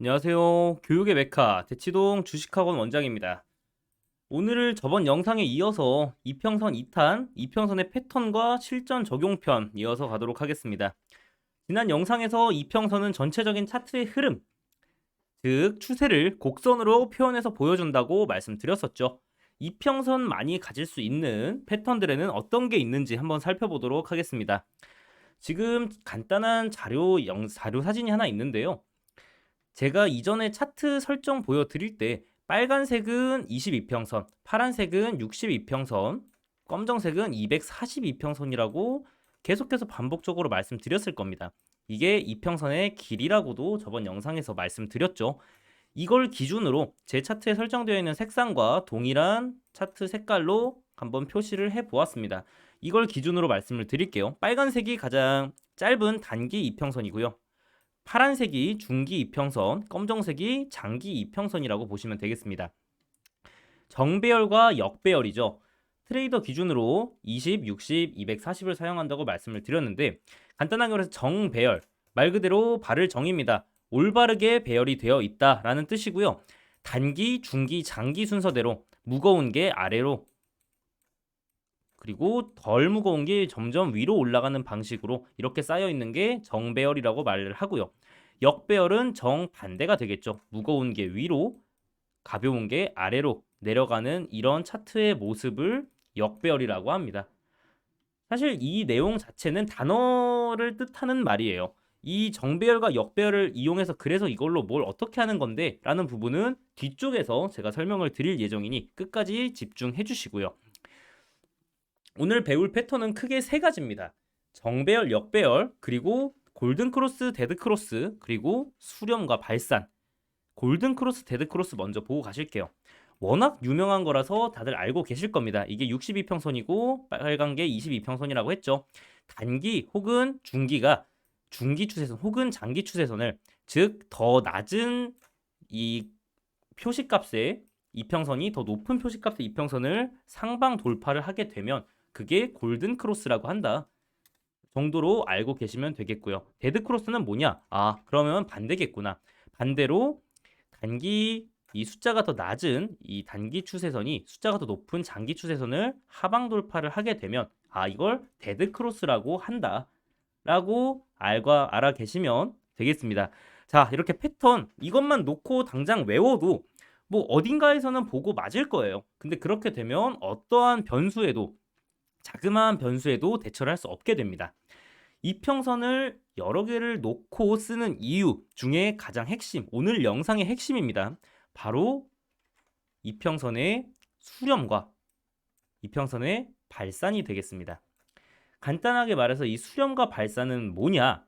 안녕하세요. 교육의 메카 대치동 주식학원 원장입니다. 오늘 저번 영상에 이어서 이평선 2탄, 이평선의 패턴과 실전 적용편 이어서 가도록 하겠습니다. 지난 영상에서 이평선은 전체적인 차트의 흐름, 즉 추세를 곡선으로 표현해서 보여준다고 말씀드렸었죠. 이평선만이 가질 수 있는 패턴들에는 어떤 게 있는지 한번 살펴보도록 하겠습니다. 지금 간단한 자료 사진이 하나 있는데요. 제가 이전에 차트 설정 보여드릴 때 빨간색은 22평선, 파란색은 62평선, 검정색은 242평선이라고 계속해서 반복적으로 말씀드렸을 겁니다. 이게 이평선의 길이라고도 저번 영상에서 말씀드렸죠. 이걸 기준으로 제 차트에 설정되어 있는 색상과 동일한 차트 색깔로 한번 표시를 해 보았습니다. 이걸 기준으로 말씀을 드릴게요. 빨간색이 가장 짧은 단기 이평선이고요. 파란색이 중기 이평선, 검정색이 장기 이평선이라고 보시면 되겠습니다. 정배열과 역배열이죠. 트레이더 기준으로 20, 60, 240을 사용한다고 말씀을 드렸는데 간단하게 말해서 정배열, 말 그대로 발을 정입니다. 올바르게 배열이 되어 있다라는 뜻이고요. 단기, 중기, 장기 순서대로 무거운 게 아래로 그리고 덜 무거운 게 점점 위로 올라가는 방식으로 이렇게 쌓여 있는 게 정배열이라고 말을 하고요. 역배열은 정반대가 되겠죠. 무거운 게 위로, 가벼운 게 아래로 내려가는 이런 차트의 모습을 역배열이라고 합니다. 사실 이 내용 자체는 단어를 뜻하는 말이에요. 이 정배열과 역배열을 이용해서 그래서 이걸로 뭘 어떻게 하는 건데 라는 부분은 뒤쪽에서 제가 설명을 드릴 예정이니 끝까지 집중해 주시고요. 오늘 배울 패턴은 크게 세 가지입니다. 정배열, 역배열, 그리고 골든크로스, 데드크로스, 그리고 수렴과 발산. 골든크로스, 데드크로스 먼저 보고 가실게요. 워낙 유명한 거라서 다들 알고 계실 겁니다. 이게 62평선이고 빨간 게 22평선이라고 했죠. 단기 혹은 중기가 중기 추세선 혹은 장기 추세선을 즉 더 낮은 이 표시값의 이평선이 더 높은 표시값의 이평선을 상방 돌파를 하게 되면 그게 골든 크로스라고 한다 정도로 알고 계시면 되겠고요. 데드 크로스는 뭐냐? 그러면 반대겠구나. 반대로 단기 이 숫자가 더 낮은 이 단기 추세선이 숫자가 더 높은 장기 추세선을 하방 돌파를 하게 되면 이걸 데드 크로스라고 한다라고 알아 계시면 되겠습니다. 자, 이렇게 패턴 이것만 놓고 당장 외워도 뭐 어딘가에서는 보고 맞을 거예요. 근데 그렇게 되면 어떠한 변수에도 자그마한 변수에도 대처를 할 수 없게 됩니다. 이평선을 여러 개를 놓고 쓰는 이유 중에 가장 핵심, 오늘 영상의 핵심입니다. 바로 이평선의 수렴과 이평선의 발산이 되겠습니다. 간단하게 말해서 이 수렴과 발산은 뭐냐?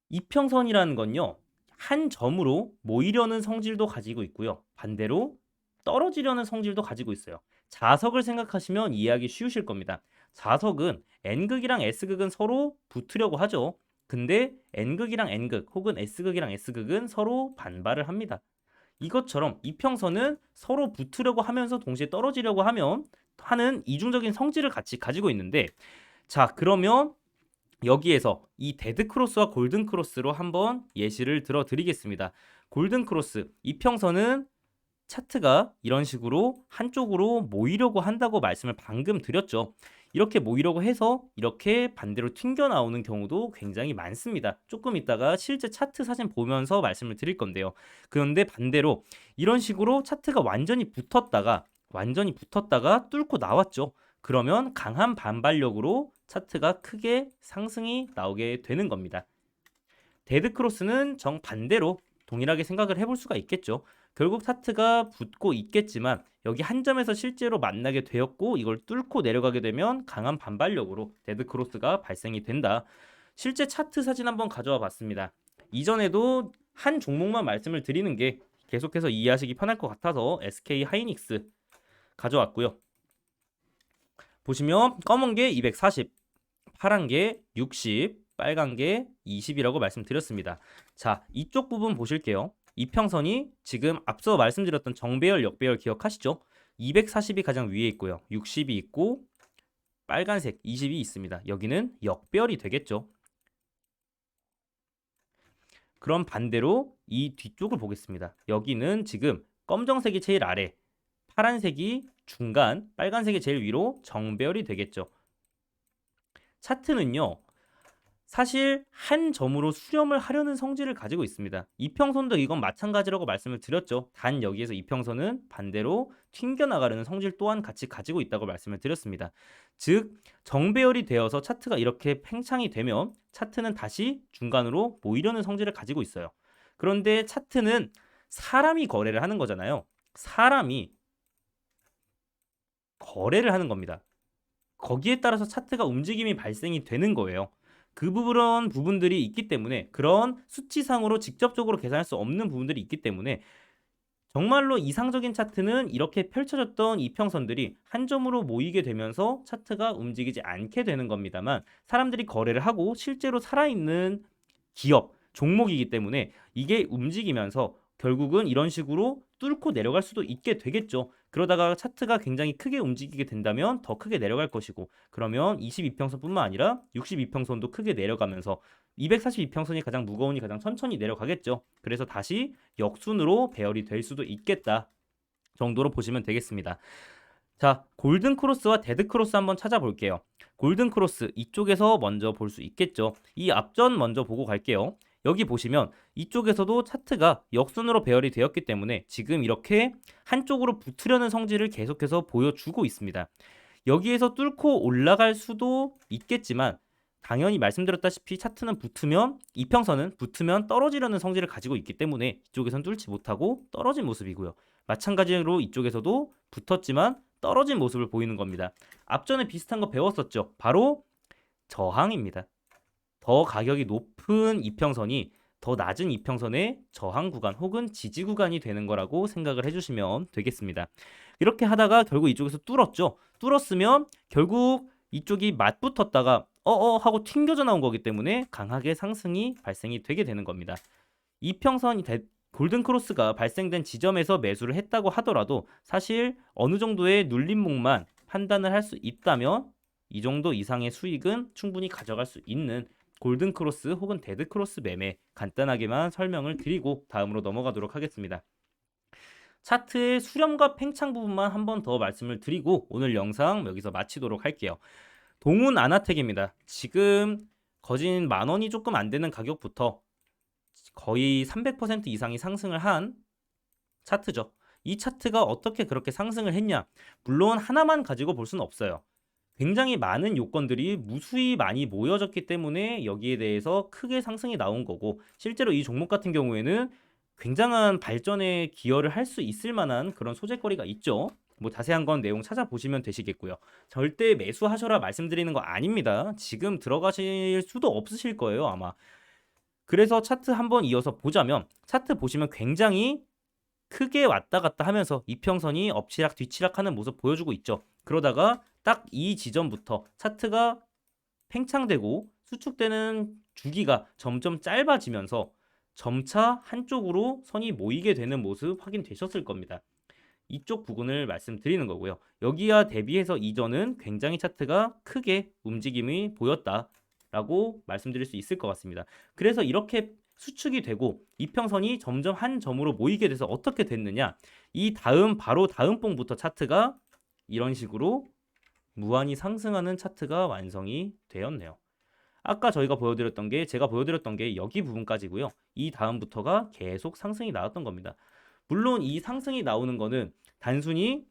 이평선이라는 건요. 한 점으로 모이려는 성질도 가지고 있고요. 반대로 떨어지려는 성질도 가지고 있어요. 자석을 생각하시면 이해하기 쉬우실 겁니다. 자석은 N극이랑 S극은 서로 붙으려고 하죠. 근데 N극이랑 N극 혹은 S극이랑 S극은 서로 반발을 합니다. 이것처럼 이평선은 서로 붙으려고 하면서 동시에 떨어지려고 하는 이중적인 성질을 같이 가지고 있는데 자, 그러면 여기에서 이 데드 크로스와 골든 크로스로 한번 예시를 들어 드리겠습니다. 골든 크로스, 이평선은 차트가 이런 식으로 한쪽으로 모이려고 한다고 말씀을 방금 드렸죠. 이렇게 모이려고 해서 이렇게 반대로 튕겨 나오는 경우도 굉장히 많습니다. 조금 이따가 실제 차트 사진 보면서 말씀을 드릴 건데요. 그런데 반대로 이런 식으로 차트가 완전히 붙었다가 뚫고 나왔죠. 그러면 강한 반발력으로 차트가 크게 상승이 나오게 되는 겁니다. 데드크로스는 정반대로 동일하게 생각을 해볼 수가 있겠죠. 결국 차트가 붙고 있겠지만 여기 한 점에서 실제로 만나게 되었고 이걸 뚫고 내려가게 되면 강한 반발력으로 데드크로스가 발생이 된다. 실제 차트 사진 한번 가져와 봤습니다. 이전에도 한 종목만 말씀을 드리는 게 계속해서 이해하시기 편할 것 같아서 SK 하이닉스 가져왔고요. 보시면 검은 게 240, 파란 게 60, 빨간 게 20이라고 말씀드렸습니다. 자, 이쪽 부분 보실게요. 이평선이 지금 앞서 말씀드렸던 정배열, 역배열 기억하시죠? 240이 가장 위에 있고요. 60이 있고 빨간색 20이 있습니다. 여기는 역배열이 되겠죠. 그럼 반대로 이 뒤쪽을 보겠습니다. 여기는 지금 검정색이 제일 아래, 파란색이 중간, 빨간색이 제일 위로 정배열이 되겠죠. 차트는요, 사실 한 점으로 수렴을 하려는 성질을 가지고 있습니다. 이평선도 이건 마찬가지라고 말씀을 드렸죠. 단 여기에서 이평선은 반대로 튕겨나가려는 성질 또한 같이 가지고 있다고 말씀을 드렸습니다. 즉 정배열이 되어서 차트가 이렇게 팽창이 되면 차트는 다시 중간으로 모이려는 성질을 가지고 있어요. 그런데 차트는 사람이 거래를 하는 거잖아요. 사람이 거래를 하는 겁니다. 거기에 따라서 차트가 움직임이 발생이 되는 거예요. 그 부분들이 있기 때문에, 그런 수치상으로 직접적으로 계산할 수 없는 부분들이 있기 때문에 정말로 이상적인 차트는 이렇게 펼쳐졌던 이평선들이 한 점으로 모이게 되면서 차트가 움직이지 않게 되는 겁니다만, 사람들이 거래를 하고 실제로 살아있는 기업, 종목이기 때문에 이게 움직이면서 결국은 이런 식으로 뚫고 내려갈 수도 있게 되겠죠. 그러다가 차트가 굉장히 크게 움직이게 된다면 더 크게 내려갈 것이고, 그러면 22평선뿐만 아니라 62평선도 크게 내려가면서 242평선이 가장 무거우니 가장 천천히 내려가겠죠. 그래서 다시 역순으로 배열이 될 수도 있겠다 정도로 보시면 되겠습니다. 자, 골든 크로스와 데드 크로스 한번 찾아볼게요. 골든 크로스 이쪽에서 먼저 볼 수 있겠죠. 이 앞전 먼저 보고 갈게요. 여기 보시면 이쪽에서도 차트가 역순으로 배열이 되었기 때문에 지금 이렇게 한쪽으로 붙으려는 성질을 계속해서 보여주고 있습니다. 여기에서 뚫고 올라갈 수도 있겠지만 당연히 말씀드렸다시피 차트는 붙으면, 이평선은 붙으면 떨어지려는 성질을 가지고 있기 때문에 이쪽에선 뚫지 못하고 떨어진 모습이고요. 마찬가지로 이쪽에서도 붙었지만 떨어진 모습을 보이는 겁니다. 앞전에 비슷한 거 배웠었죠. 바로 저항입니다. 더 가격이 높은 이평선이 더 낮은 이평선의 저항 구간 혹은 지지 구간이 되는 거라고 생각을 해주시면 되겠습니다. 이렇게 하다가 결국 이쪽에서 뚫었죠. 뚫었으면 결국 이쪽이 맞붙었다가 하고 튕겨져 나온 거기 때문에 강하게 상승이 발생이 되게 되는 겁니다. 이평선이 골든 크로스가 발생된 지점에서 매수를 했다고 하더라도 사실 어느 정도의 눌림목만 판단을 할 수 있다면 이 정도 이상의 수익은 충분히 가져갈 수 있는 골든 크로스 혹은 데드 크로스 매매, 간단하게만 설명을 드리고 다음으로 넘어가도록 하겠습니다. 차트의 수렴과 팽창 부분만 한 번 더 말씀을 드리고 오늘 영상 여기서 마치도록 할게요. 동훈 아나텍입니다. 지금 거진 10,000원이 조금 안 되는 가격부터 거의 300% 이상이 상승을 한 차트죠. 이 차트가 어떻게 그렇게 상승을 했냐? 물론 하나만 가지고 볼 수는 없어요. 굉장히 많은 요건들이 무수히 많이 모여졌기 때문에 여기에 대해서 크게 상승이 나온 거고, 실제로 이 종목 같은 경우에는 굉장한 발전에 기여를 할 수 있을 만한 그런 소재거리가 있죠. 뭐 자세한 건 내용 찾아보시면 되시겠고요. 절대 매수하셔라 말씀드리는 거 아닙니다. 지금 들어가실 수도 없으실 거예요, 아마. 그래서 차트 한번 이어서 보자면, 차트 보시면 굉장히 크게 왔다 갔다 하면서 이평선이 엎치락 뒤치락 하는 모습 보여주고 있죠. 그러다가 딱 이 지점부터 차트가 팽창되고 수축되는 주기가 점점 짧아지면서 점차 한쪽으로 선이 모이게 되는 모습 확인되셨을 겁니다. 이쪽 부분을 말씀드리는 거고요. 여기와 대비해서 이전은 굉장히 차트가 크게 움직임이 보였다라고 말씀드릴 수 있을 것 같습니다. 그래서 이렇게 수축이 되고 이평선이 점점 한 점으로 모이게 돼서 어떻게 됐느냐? 이 다음 바로 다음 봉부터 차트가 이런 식으로 무한히 상승하는 차트가 완성이 되었네요. 아까 제가 보여드렸던 게 여기 부분까지고요. 이 다음부터가 계속 상승이 나왔던 겁니다. 물론 이 상승이 나오는 거는 단순히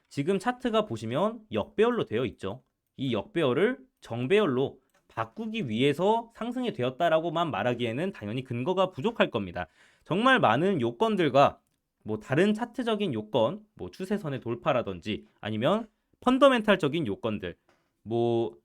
지금 차트가 보시면 역배열로 되어 있죠. 이 역배열을 정배열로 바꾸기 위해서 상승이 되었다라고만 말하기에는 당연히 근거가 부족할 겁니다. 정말 많은 요건들과 뭐 다른 차트적인 요건, 뭐 추세선의 돌파라든지 아니면 펀더멘탈적인 요건들, 뭐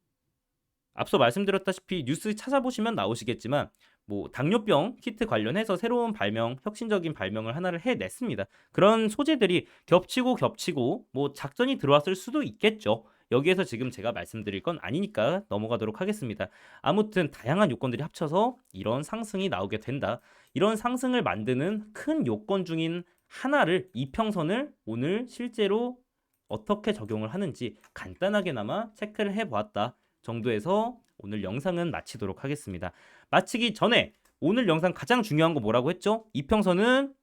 앞서 말씀드렸다시피 뉴스 찾아보시면 나오시겠지만 뭐 당뇨병 키트 관련해서 새로운 발명, 혁신적인 발명을 하나를 해냈습니다. 그런 소재들이 겹치고 뭐 작전이 들어왔을 수도 있겠죠. 여기에서 지금 제가 말씀드릴 건 아니니까 넘어가도록 하겠습니다. 아무튼 다양한 요건들이 합쳐서 이런 상승이 나오게 된다. 이런 상승을 만드는 큰 요건 중인 하나를, 이평선을 오늘 실제로 어떻게 적용을 하는지 간단하게나마 체크를 해보았다 정도에서 오늘 영상은 마치도록 하겠습니다. 마치기 전에 오늘 영상 가장 중요한 거 뭐라고 했죠? 이평선은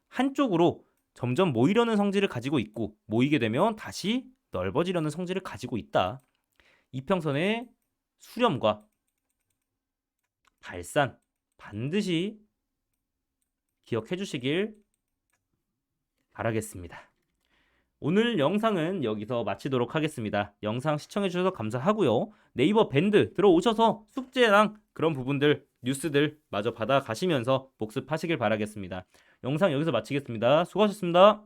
한쪽으로 점점 모이려는 성질을 가지고 있고 모이게 되면 다시 넓어지려는 성질을 가지고 있다. 이평선의 수렴과 발산 반드시 기억해 주시길 바라겠습니다. 오늘 영상은 여기서 마치도록 하겠습니다. 영상 시청해 주셔서 감사하고요. 네이버 밴드 들어오셔서 숙제랑 그런 부분들, 뉴스들 마저 받아가시면서 복습하시길 바라겠습니다. 영상 여기서 마치겠습니다. 수고하셨습니다.